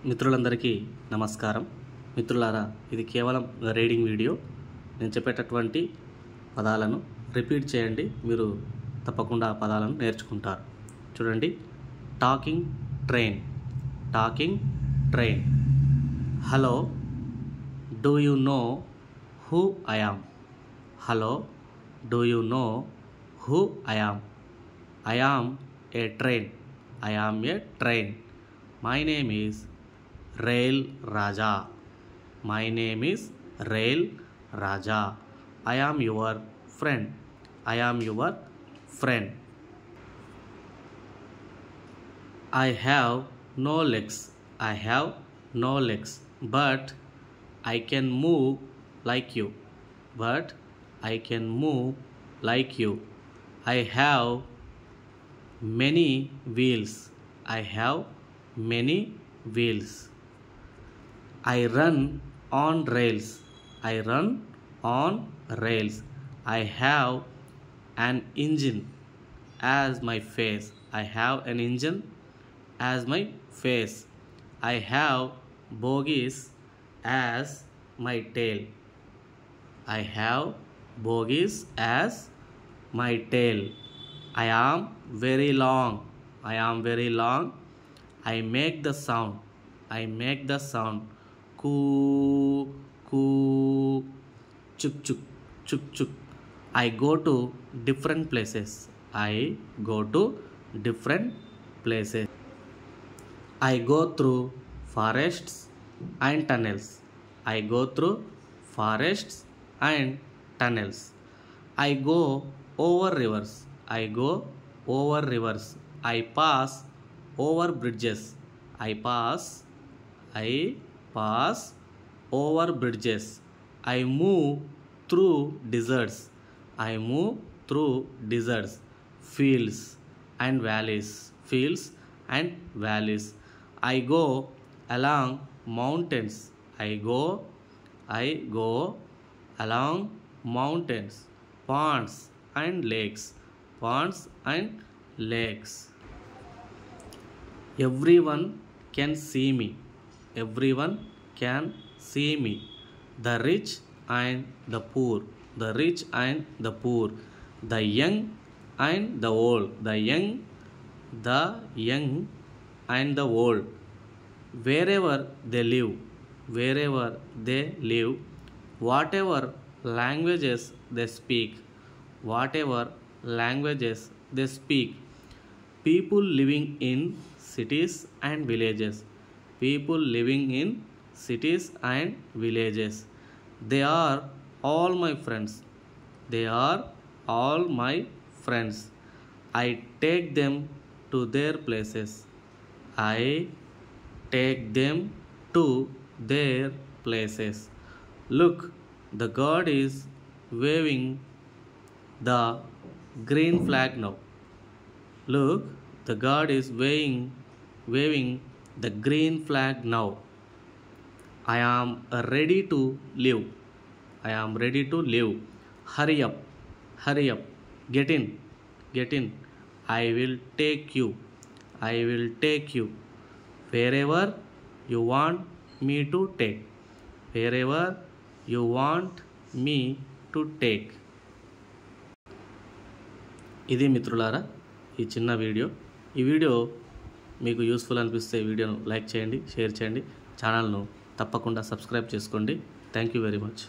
మిత్రులందరికీ నమస్కారం. మిత్రులారా, ఇది కేవలం రీడింగ్ వీడియో. నేను చెప్పేటటువంటి పదాలను రిపీట్ చేయండి. మీరు తప్పకుండా ఆ పదాలను నేర్చుకుంటారు. చూడండి. Talking train. Talking train. Hello, do you know who I am? Hello, do you know who I am? I am a train. I am a train. My name is Rail Raja. My name is Rail Raja. I am your friend. I am your friend. I have no legs. I have no legs. But I can move like you. But I can move like you. I have many wheels. I have many wheels. I run on rails. I run on rails. I have an engine as my face. I have an engine as my face. I have bogies as my tail. I have bogies as my tail. I am very long. I am very long. I make the sound. I make the sound. Coo, coo, chuk, chuk, chuk, chuk. I go to different places. I go to different places. I go through forests and tunnels. I go through forests and tunnels. I go over rivers. I go over rivers. I pass over bridges. I pass over bridges. I move through deserts. I move through deserts. Fields and valleys. Fields and valleys. I go along mountains. I go along mountains, ponds and lakes. Ponds and lakes. Everyone can see me. Everyone can see me. The rich and the poor. The rich and the poor. The young and the old. The young and the old. Wherever they live. Wherever they live. Whatever languages they speak. Whatever languages they speak. People living in cities and villages. People living in cities and villages. They are all my friends. They are all my friends. I take them to their places. I take them to their places. Look, the God is waving the green flag now. Look, the God is waving the green flag now. I am ready to live. I am ready to live. Hurry up, hurry up. Get in, get in. I will take you. I will take you wherever you want me to take. Wherever you want me to take. ఇది మిత్రులారా ఈ చిన్న video. ఈ video మీకు useful అనిపిస్తే వీడియోను like చేయండి, share చేయండి, ఛానల్ను తప్పకుండా సబ్స్క్రైబ్ చేసుకోండి. Thank you very much.